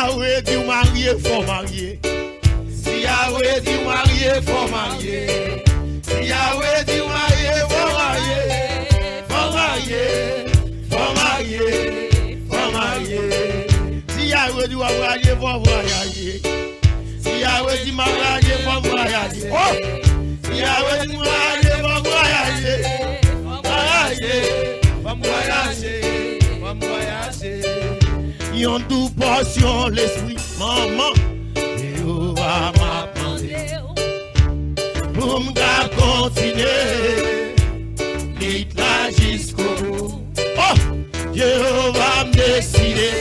Yahweh dit marié, faut marier. Si Yahweh dit marié, faut marier. Si Yahweh dit marié, faut marier. Faut marier, faut marier, faut marier. Si Yahweh dit marié, faut marier. Si Yahweh dit marié, faut marier. Oh! Si Yahweh dit marié, faut marier. Yon dou portion l'esprit, maman. Jéhovah m'a demandé pour m'ga continuer, lit là jusqu'au bout. Oh, Jéhovah m'a décidé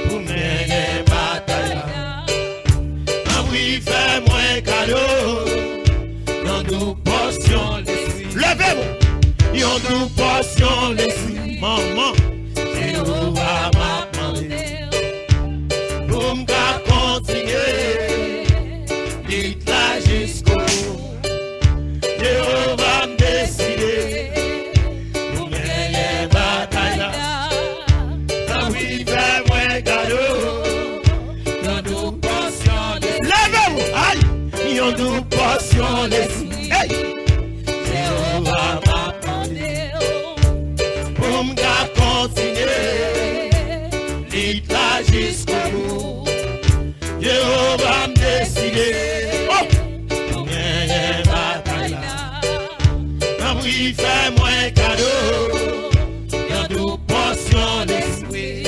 pour mener bataille. Oui, fais-moi un cadeau, yon dou portion l'esprit. Levez-vous. Yon dou portion l'esprit, maman. Jéhovah m'a demandé pour m'ga continuer, dites là jusqu'au bout. Jéhovah m'a décidé pour mener bataille là. Ah oui, fais-moi un cadeau, yon dou portion l'esprit. Levez-vous, aïe, yon dou portion l'esprit. Hey! Jéhovah m'a pour m'ga continuer, lit là jusqu'au bout. Jéhovah m'a décidé, oh, pour gagner bataille là. Ah oui, fais-moi un cadeau, yon dou portion l'esprit.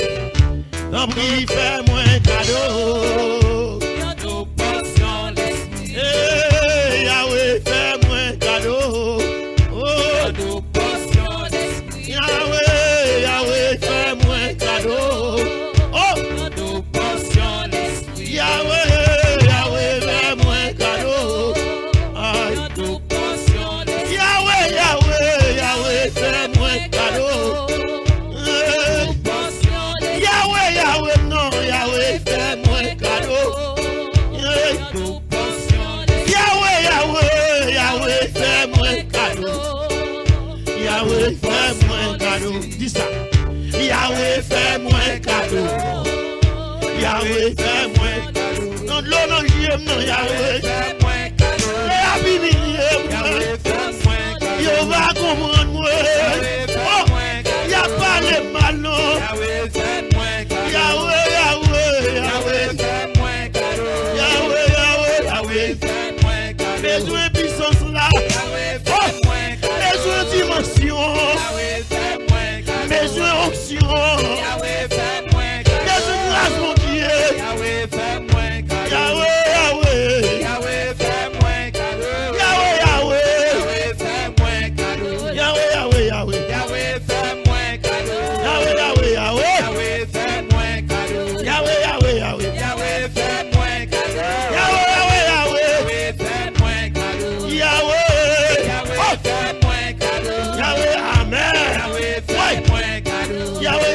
Ah oui, fais-moi un cadeau, yon dou portion l'esprit. Hey, Yahweh, fais-moi un cadeau, oh, yon dou portion l'esprit. Yahweh, fais-moi un cadeau. Oh, dou portion l'esprit. Yahweh, fais-moi un cadeau. Aïe, dou portion l'esprit. Yahweh, fais-moi un cadeau. Yahweh, non, Yahweh, fais-moi un cadeau. Dou portion l'esprit. Yahweh, fais-moi un cadeau. Yahweh, fais-moi un cadeau. Dis ça. Yahweh, fais-moi un cadeau. Yahweh, fais-moi un cadeau. Non, non, Yahweh, fais-moi un cadeau. Yahweh, fais-moi un cadeau. Yo va comprendre moi. Oh, y'a pas les malons. Yahweh, fais-moi un cadeau. Yahweh, fais-moi un cadeau. Yahweh, fais-moi un cadeau. Besoin puissance là. Yahweh, fais-moi un cadeau. Besoin dimension. Yahweh, fais-moi un cadeau. Besoin option. Yahweh, fais-moi un cadeau. Besoin grâce mon Dieu. Yahweh, fais-moi un cadeau. Yahweh, fais-moi un cadeau. Yahweh, fais-moi un cadeau. Yahweh, fais-moi un cadeau. Yahweh, fais-moi un cadeau. Yahweh, fais-moi un cadeau. Yahweh, amen. Yahweh, fais-moi un cadeau. Yahweh,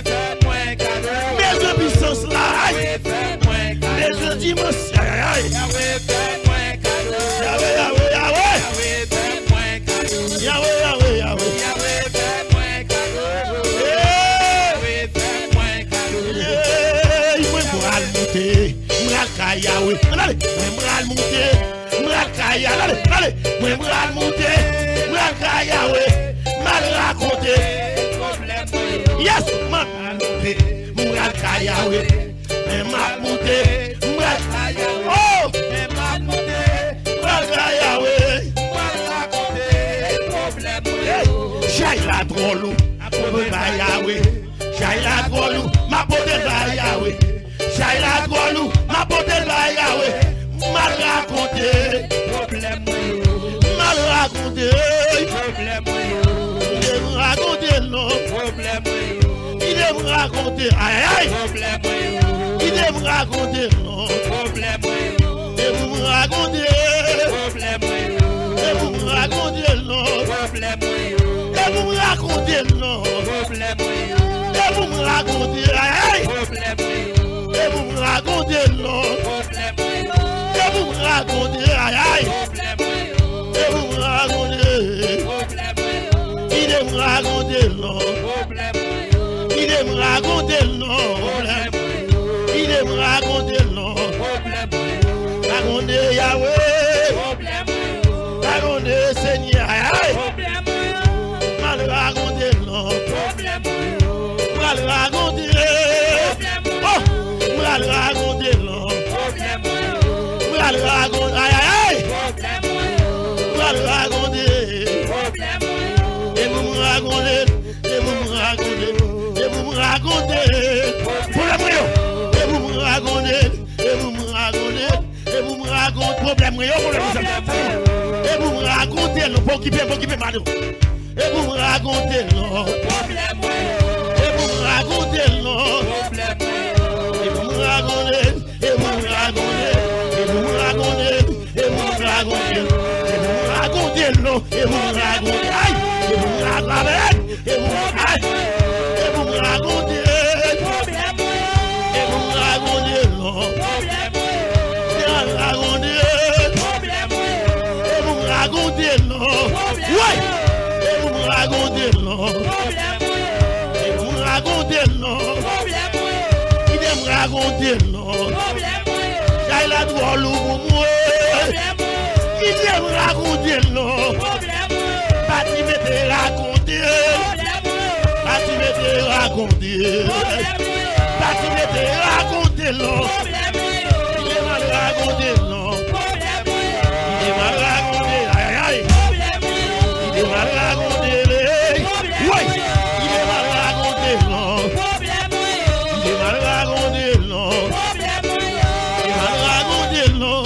fais-moi un cadeau. Mes puissances là. Yahweh, fais-moi un cadeau. Mes dimensions. Yahweh, fais-moi un cadeau. Yahweh, fais-moi un cadeau. Yahweh, fais-moi un cadeau. Yahweh, fais-moi un cadeau. Il faut m'ral monter. M'ral Yahweh. Allez, m'ral monter. M'ral Yahweh. Allez, m'ral monter. M'ral Yahweh. Mal raconté. Yes, m'ral monter. M'ral Yahweh. M'ral monter. M'ral Yahweh. Oh, m'ral monter. M'ral Yahweh. M'ral raconté. J'aille la trop lourd. Yahweh. J'aille la trop lourd. Ma beauté va Yahweh. J'aille la trop lourd. Ma beauté va Yahweh. Mal raconté. Mal raconté. Il aime raconter non. Il aime raconter. Aïe aïe. Il aime raconter non. Et vous me racontez. Et vous me racontez non. Et vous me racontez non. Et vous me racontez. Aïe aïe. Et vous me racontez non. Et vous me racontez. Aïe aïe. Et vous me racontez. Il aime raconter non. Il aime raconter non. Yahweh. Raconte Seigneur. Mal raconter non. Mal raconter. Oh, mal raconter non. Mal raconter. Aïe aïe aïe. Mal raconter. Et vous me racontez. Et vous me racontez. Et vous me racontez. Problème rien. Et vous me racontez. Et vous me racontez. Et vous me racontez. Problème rien. Et vous me racontez. Non, pour qui peut madame. Et vous me racontez. Non. Et vous me racontez. Non. Et vous me racontez. Et vous me racontez. Et vous me racontez. Et vous me racontez. Et vous me racontez. Non. Et vous me racontez. Aïe. Et vous me racontez. Et vous me racontez. Et vous me racontez. Et vous me racontez. Non. Et vous me racontez. Non. Ouais. Et vous me racontez. Non. Et vous me racontez. Non. Il me raconter. Non. J'ai la droit pour moi. Il me raconter. Non. Pas tu me raconter. Pas tu me raconter. Pas tu me raconter. Non. Il est mal raconté. Non. Il est mal raconté. Aïe aïe. Il est mal raconté. Oui. Il est mal raconté. Non. Il est mal raconté. Non. Il est mal raconté. Non.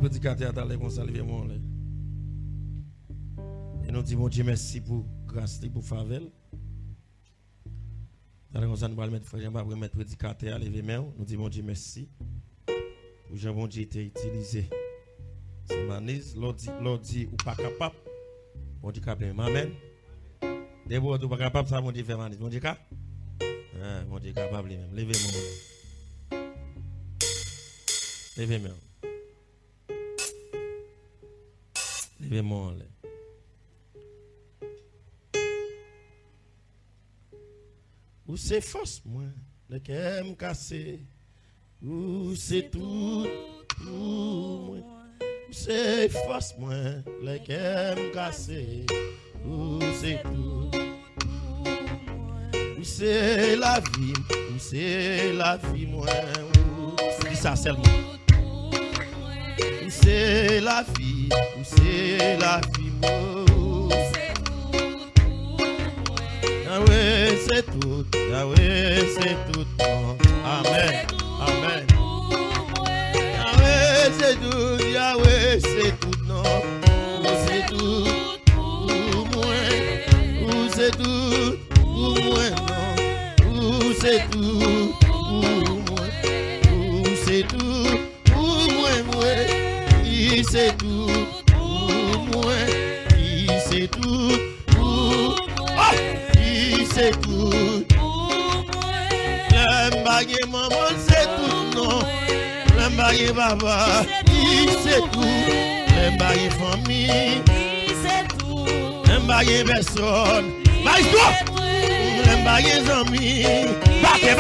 Prédicateur d'aller comme ça, levez-moi. Et nous disons Dieu merci pour grâce, pour faveur. D'aller comme ça, nous allons mettre frère Jean-Baptiste pour mettre prédicateur, levez-moi. Nous disons Dieu merci pour Jean Dieu été utilisé. C'est manise, l'ordi ou pas capable. On dit capable, amen. D'abord, ou pas capable, ça mon Dieu fait manise. Mon Dieu capable. Mon Dieu capable lui-même. Levez-moi. Levez-moi. Levez-moi. Où c'est force, moi, le cœur me cassé. Où c'est tout, moi. Où c'est force, moi, le cœur me cassé. Où c'est tout, où c'est la vie, où c'est la vie, moi. Dis ça seulement. Où c'est la vie, où c'est la vie, moi. Yahweh, c'est tout, Yahweh, c'est tout, non. Amen, amen. Yahweh, c'est tout, Yahweh, c'est tout, non. C'est tout, pour moi. C'est tout, pour moi, non. C'est tout, pour moi. C'est tout, pour moi, moi. C'est tout, pour moi. C'est tout, pour moi. C'est tout. Le bagage maman, c'est tout, non. Le bagage papa, c'est tout. Le bagage famille, c'est tout. Le bagage personne, le bagage amis. Battez.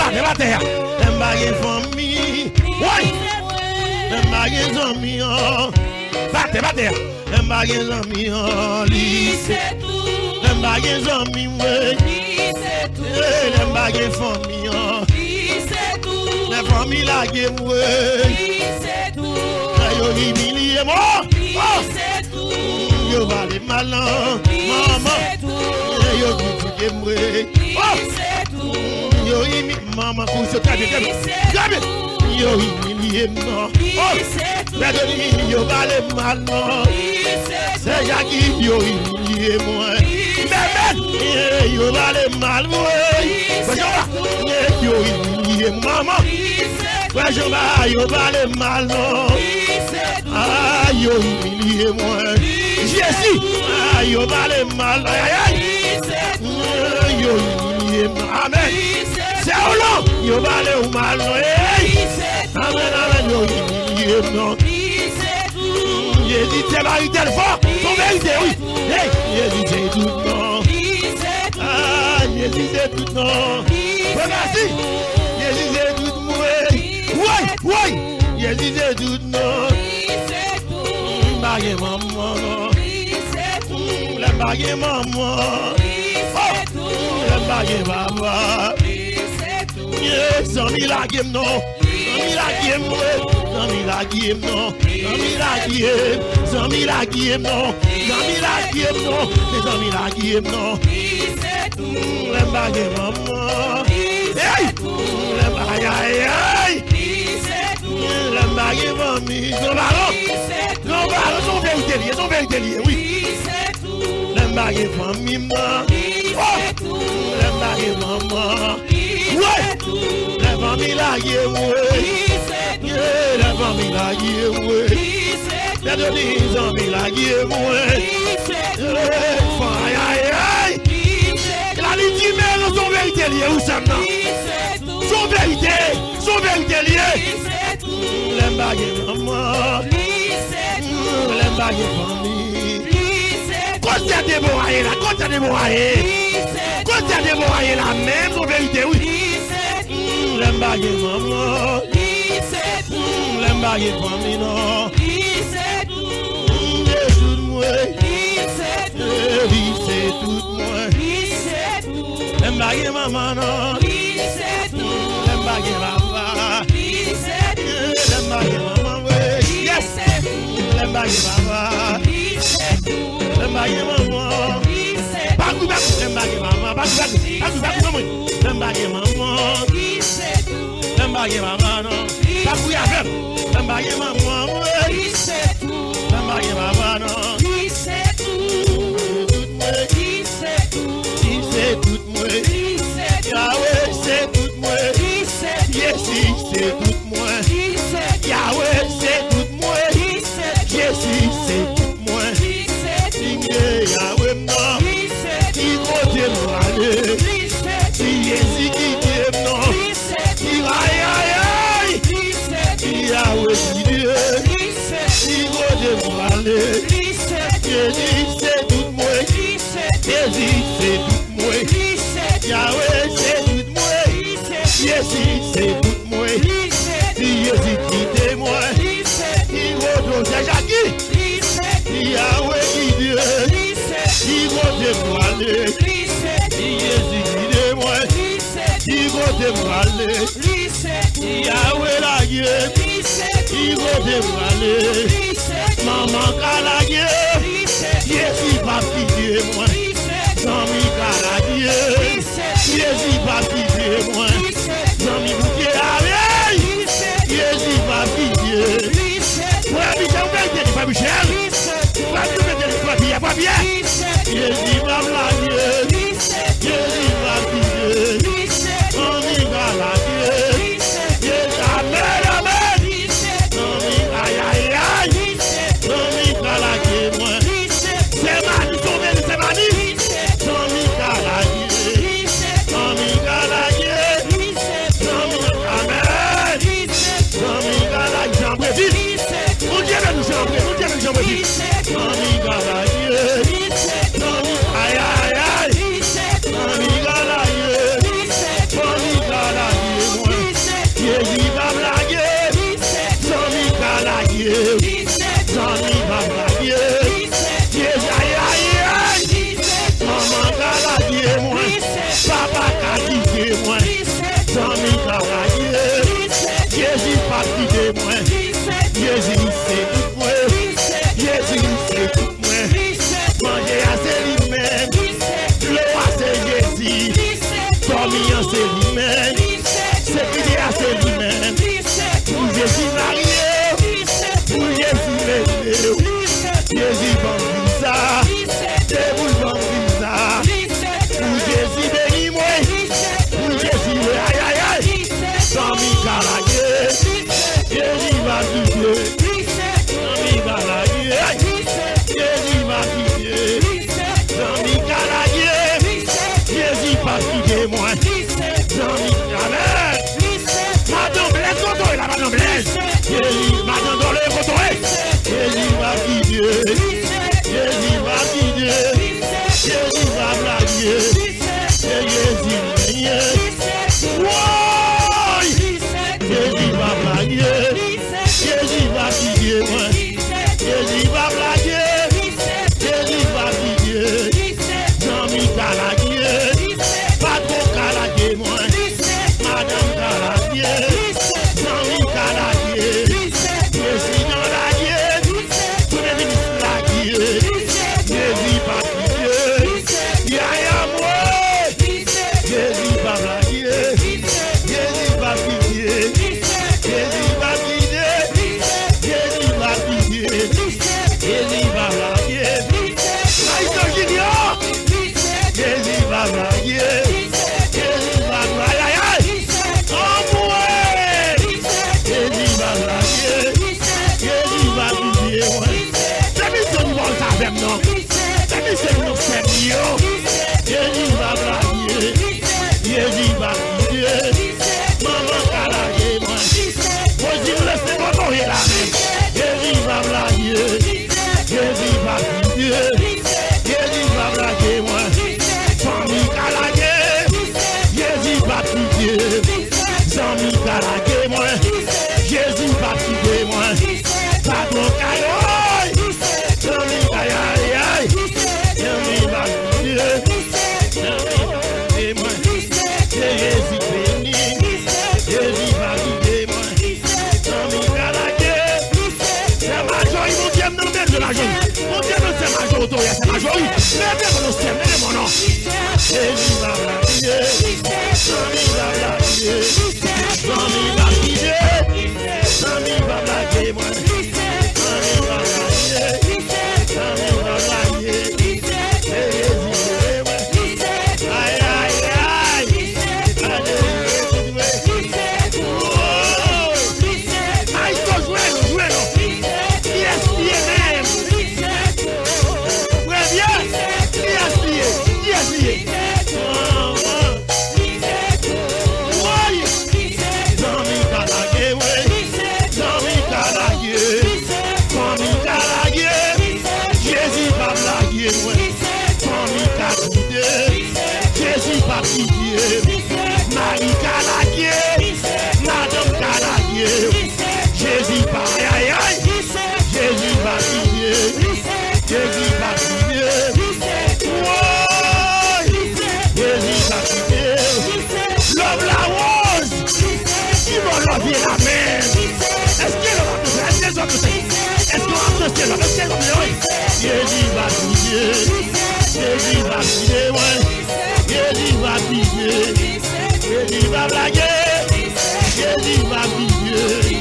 Le bagage famille, oui. Le bagage amis, battez. Le bagage amis, c'est tout. Le bagage amis, oui. Les baguettes famille, c'est tout. Les familles la guerre, c'est tout. Les humiliés, c'est tout. Yo va les malins, maman, yo qui Yo humilié, maman, couche, gabe. Yo humilié, non. Oh, mais de lui, yo valé mal, non. C'est Jackie, yo humilié, moi. Mais, yo valé mal, moi. Yo humilié, maman. Ouais, je vais, yo valé mal, non. Ah, yo humilié, moi. Jésus, ah, yo valé mal, yo humilié, amen. C'est au long, yo valé mal, non. Amen, amen, yo humilié, non. Jésus, c'est la vérité fort, son vérité, oui. Jésus, c'est tout, non. Ah, Jésus, c'est tout, non. Merci. Jésus, c'est tout, oui. Jésus, c'est tout, non. Bagay maman, le bagay maman, le bagay papa. Zami la game non, zami la game non, zami la game non, zami la game, zami la game non, zami la game non, zami la game non. Le bagay maman, hey, le bagay, le bagay mami, son ballon. Non, son vérité lié, oui. L'embagé famille, maman. Oh, l'embagé maman. Ouais, la famille là, oui. La famille là, oui. La famille là, oui. Aïe. La ligne, mais son vérité lié, où ça, non? Son vérité lié. L'embagé maman. L'embagé famille. Quand tu débourré là, quand tu débourré là, même son vérité, oui. L'embagé maman. L'embagé famille, non. C'est tout moi. C'est tout moi. L'embagé maman, non. L'embagé papa. L'embagé maman, oui. Yes. L'embagé papa. L'embagé maman. Bakou, l'embagé maman. Bakou, maman. L'embagé maman. L'embagé maman, non. Bakou, y'a l'embagé maman, oui. L'embagé maman, non. C'est tout moi. Yahweh, c'est tout moi. Yes, c'est tout moi. Yahweh, c'est tout moi. Yes, c'est tout moi. Yahweh, non. Il côté moi aller. Si Jésus qui t'aime, non. Aïe. Yahweh, Dieu. Il côté moi aller. Jésus, c'est tout moi. Jésus, c'est tout moi. Yahweh, c'est tout moi. Jésus, c'est tout moi. Si Jésus quitte moi, il va c'est Jackie. Yahweh qui Dieu, il va moi aller. Si Jésus quitte moi, il va moi aller. Yahweh la gueule, il va moi aller. Maman la gueule, Jésus va quitter moi. Zami la gueule, Jésus va quitter moi. Zami bouquet avec, Jésus va quitter. Ouais, Michel, on va dire, pas Michel. On va dire, pas bien. Jésus va la gueule, Jésus va quitter. Zami la gueule, Jésus, amen. Zami, aïe. Zami la gueule, moi. C'est Mani, c'est Mani. Zami Kalage, Jésus va quitter. Zami Kalage, Jésus va quitter moi. Zami Kalage, Madame Blaise, contour là, Madame Blaise. Jésus, Madame dans le contour. Jésus va quitter. Jésus va quitter. Jésus va blaguer. Jésus va Jésus va blaguer. Jésus va quitter moi. Jésus va blaguer. Jésus va quitter. Zami Kalage, patron Kalage moi. Madame Kalage, Zami Kalage, président Laguier, premier ministre Laguier. Jésus va quitter. Yaya moi. Jésus va blaguer. Jésus va quitter. Jésus va quitter. Jésus va quitter. Jésus va blaguer. Maïto Junior. Jésus va blaguer. Jésus va blaguer. Oh ouais. Jésus va blaguer. Jésus va quitter. C'est mission nous vont avec nous. C'est mission nous sérieux. Jésus va blaguer. Jésus va quitter. Maman Kalage moi. Jésus laisse moi mourir là. Jésus va blaguer. Jésus va quitter. Jésus va blaguer moi. Zami Kalage, Jésus va quitter. Zami Kalage moi. Jésus va quitter moi. Patron Kayoy. Zami Kayoy. Jésus va quitter. Jésus va quitter moi. Jésus béni. Jésus va quitter moi. Zami Kalage. C'est major, mon Dieu, non, mais c'est major. Mon Dieu, non, c'est major, c'est major. Mais bien, non, c'est mon nom. Jésus va blaguer. Zami va blaguer. Zami va quitter. Zami va blaguer moi. Zami va blaguer. Zami va blaguer. Jésus moi. Aïe, aïe, aïe. Aïe, faut jouer, jouer, non. Yes, même. Ouais, bien. Yes, Zami Kalage, Zami Kalage, Zami Kalage, Jésus va blaguer, Zami Kalage, Jésus va quitter, Marie Kalage, Madame Kalage, Jésus va aïe aïe, Jésus va quitter, Jésus va quitter, Jésus va quitter, l'homme la rose, ils vont lever la main. Est-ce qu'il va nous faire? Est-ce qu'on va nous faire? Est-ce qu'on va nous faire? Jésus va quitter, Jésus va quitter, Jésus va quitter, Jésus va blaguer, Jésus va quitter,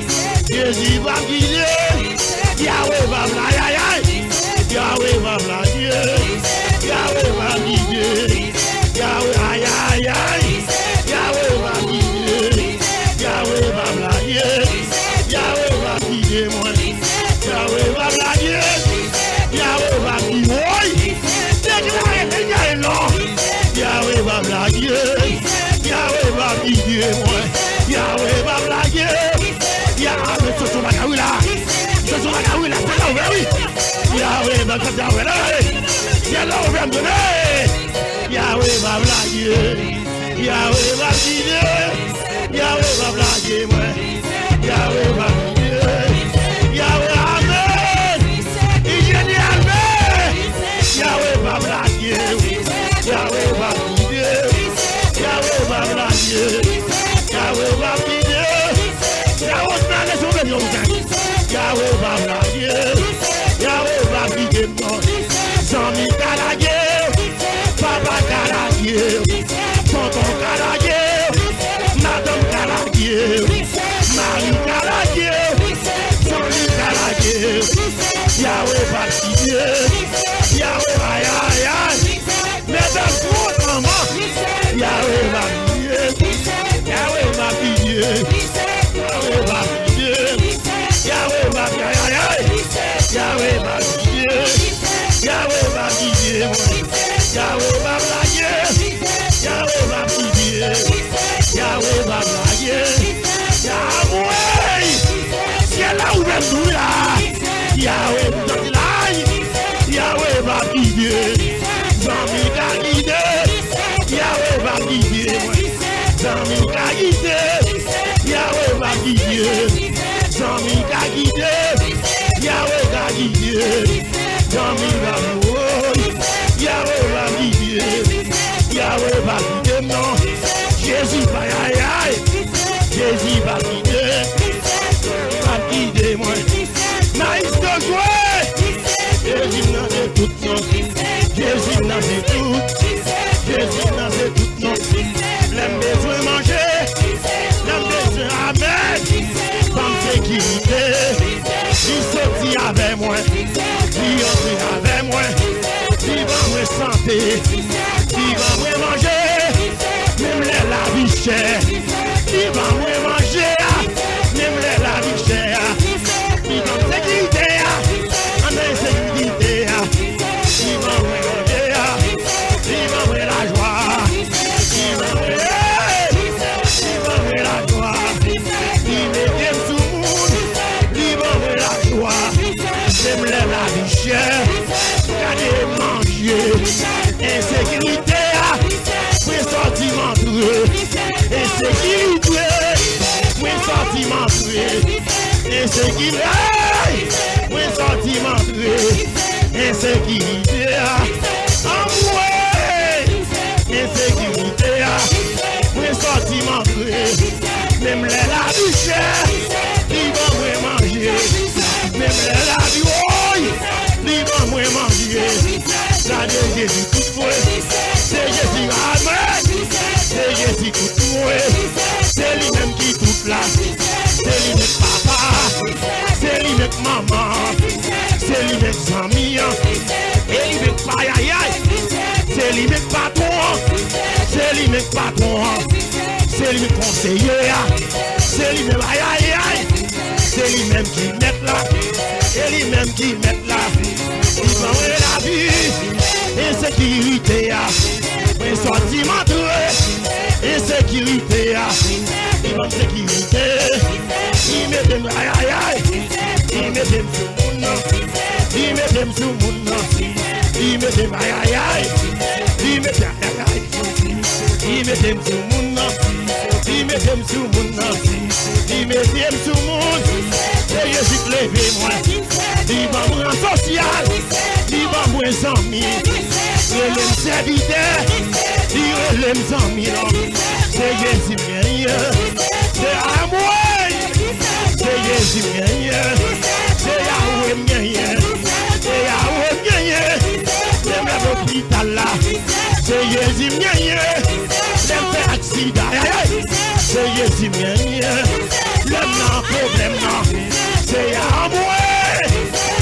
Jésus va quitter, Yahweh va blaguer, Yahweh va blaguer, Yahweh va quitter, Yahweh aïe aïe aïe, Yahweh va quitter, Yahweh va blaguer, Yahweh va quitter moi, Yahweh va blaguer, Yahweh va quitter, déclarez non, Yahweh va blaguer, Yahweh va quitter moi, Yahweh va blaguer, Yahweh ce sont ma là, ce sont ma là, c'est là ouvert oui, Yahweh va quitter Yahweh là, Yahweh va me donner, Yahweh va blaguer, Yahweh va quitter, Yahweh va blaguer moi, Yahweh va quitter, Yahweh amen, il est amen, Yahweh va blaguer, Yahweh va quitter, Yahweh va blaguer, Yahweh va quitter, Yahweh va blaguer, Yahweh va quitter, Zami Kalage, Papa Kalage, Tonton Kalage, Madame Kalage, Zami l'amour, Yahweh va guider, Yahweh va guider, non. Jésus va aïe aïe, Jésus va guider moi. Maïs de jouer, Jésus n'a de tout non. Jésus n'a de tout, Jésus n'a de tout non. L'aime besoin manger, l'aime besoin amen, sans sécurité. Il sortit avec moi, il entre avec moi, il va me santé, il va me manger, même la vie chère, il va me manger, même la vie chère, il va me sécurité, en insécurité, il va me manger, il va me la joie, il va me la joie, il est sous le monde, il va me la joie. J'aime la vie chère, regardez manger, insécurité, pressentiment trouvé, insécurité, pressentiment trouvé, insécurité, pressentiment trouvé, insécurité, amour, insécurité, pressentiment trouvé, même la vie chère, il va me manger. Même la vie, il va me manger. La de Jésus tout vrai. C'est Jésus, amen. C'est Jésus tout vrai. C'est lui-même qui tout là. C'est lui-même papa. C'est lui-même maman. C'est lui-même ami. Et lui-même aïe aïe aïe. C'est lui-même patron. C'est lui-même patron. C'est lui-même conseiller. C'est lui-même aïe aïe aïe. C'est lui-même qui met là, c'est lui-même qui met là. Il va voir la vie, insécurité, sentiment de insécurité, il va sécurité, il met dem aïe aïe aïe, il met dem sous mon nom, il met dem sous mon nom, il met dem aïe aïe aïe, il met dem aïe aïe, il met dem sous mon nom, il met dem sous mon nom, il met dem sous mon nom. Et je suis levé moi, il va moins social, il va moins ami, il l'aime serviteur, il l'aime ami, c'est Jésus bien, c'est amour, c'est Jésus bien, c'est Yahweh bien, c'est Yahweh bien, c'est même l'hôpital là, c'est Jésus bien, c'est fait accident, c'est Jésus bien, le non problème non. C'est Yahweh,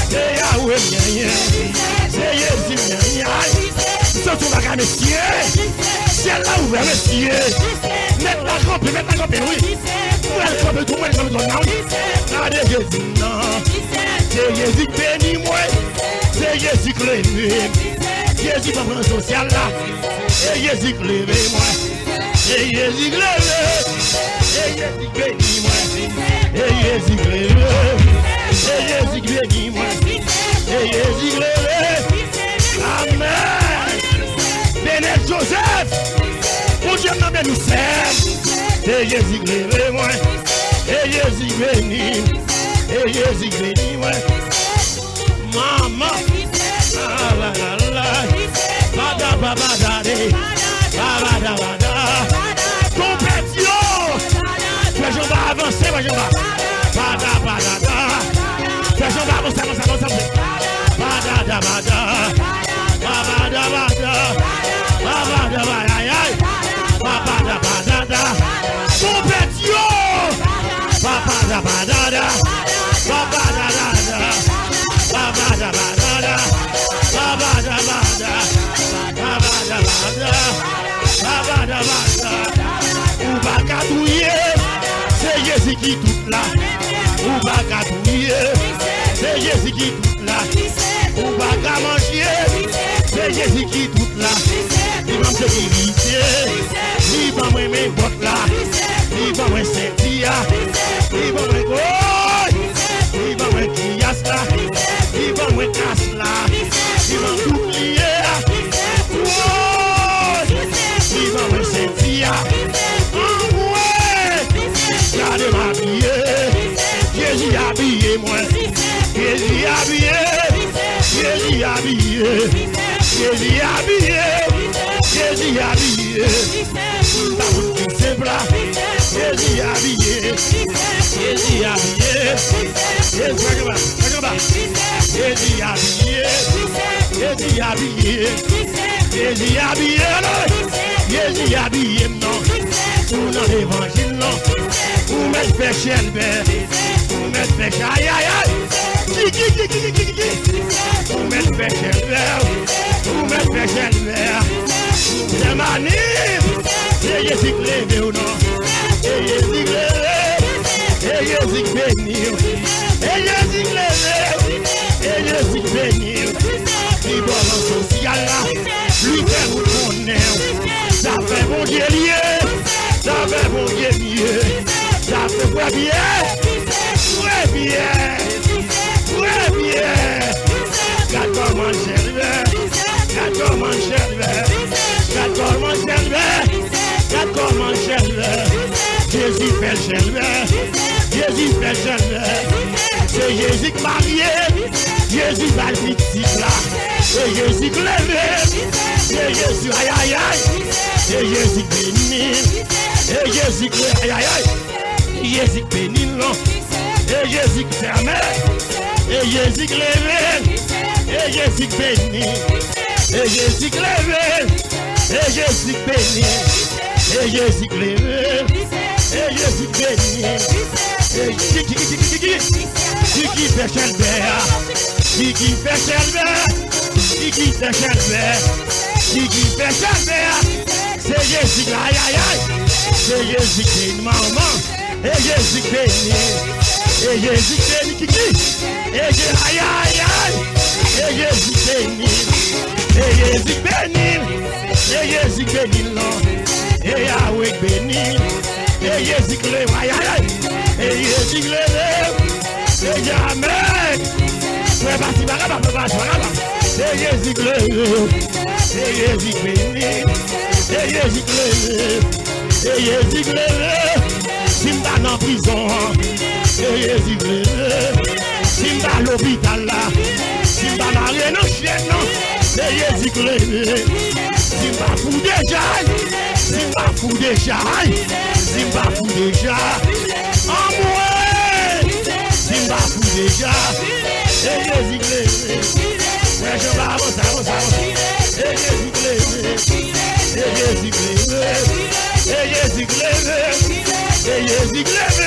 c'est Yahweh, c'est Jésus, c'est tout le messieurs, c'est là où est messieurs, mettre la campagne, oui, elle tout le monde, c'est Jésus, non, c'est Jésus béni, moi, c'est Jésus clévé, Jésus pas prendre social là, c'est Jésus clévé, moi, c'est Jésus clévé, c'est Jésus béni, moi, c'est Jésus clévé. Et Jésus béni moi, et Jésus levé, amen. Bénet Joseph, pour Dieu n'a nous sert. Et Jésus levé moi, et Jésus béni, et Jésus béni moi. Maman, la la la la, bada bada dé, bada bada, compétition. Je vais avancer, je vais bada bada. Fais-je avancer, avancer. Bada bada, bada bada, bada bada, aïe aïe, bada bada, compétition, bada bada, bada bada, bada bada, bada bada, ou va cadouiller, c'est Jésus qui tout là, ou va cadouiller. C'est Jésus qui tout là, ou va qu'à manger, c'est Jésus qui tout là, il va me sécurité, il va me mettre botte là, il va me sentir, il va me goy, il va me crias là, il va me casse là, il va me tout plier, il va me sentir, regardez ma vie, Jésus habillé moi. Jésus habillé, habillé, Jésus habillé, Jésus habillé. C'est blanc, Jésus habillé, Jésus habillé, Jésus habillé, Jésus habillé, Jésus habillé, Jésus habillé, non, pour dans l'évangile, non, pour mettre péché le verre, pour mettre péché, aïe aïe aïe, pour mettre péché le verre, pour mettre péché le verre, c'est manif, c'est Jésus levé ou non, c'est Jésus levé, c'est Jésus béni, c'est Jésus levé, c'est Jésus béni, il va dans social là, lui fait vous connaître, ça fait bon Dieu lié, ça fait bon Dieu lié, ça fait quoi bien, ouais bien, ouais bien, 14 manches élevées, 14 manches élevées, 14 manches élevées, 14 manches élevées, Jésus fait le chèvre, Jésus fait le chèvre, c'est Jésus marié, Jésus va le petit là, c'est Jésus levé, c'est Jésus aïe aïe aïe, c'est Jésus béni, c'est Jésus aïe aïe aïe, Jésus béni non, c'est Jésus fermé, c'est Jésus levé, c'est Jésus béni, c'est Jésus levé, c'est Jésus béni, c'est Jésus levé, c'est Jésus béni, qui fait chelbert, qui fait chelbert, qui fait chelbert, qui fait chelbert, c'est Jésus aïe aïe aïe, c'est Jésus qui est maman, et Jésus béni, et Jésus béni qui et Jésus aïe aïe aïe, et Jésus béni, et Jésus béni, et Jésus béni non, et Yahweh béni, et Jésus lève aïe aïe aïe, et Jésus lève, et jamais, frère parti baraba, c'est Jésus lève, et Jésus béni, et Jésus lève, et Jésus lève, Simba en prison, et Jésus lève, Simba à l'hôpital là, Simba marié non chien non, et Jésus lève, Simba fou déjà, Simba fou déjà, Simba fou déjà, en moi, Simba fou déjà, et Jésus lève, mais je vais avancer, et Jésus lève, et Jésus lève, et Jésus lève, et Jésus lève.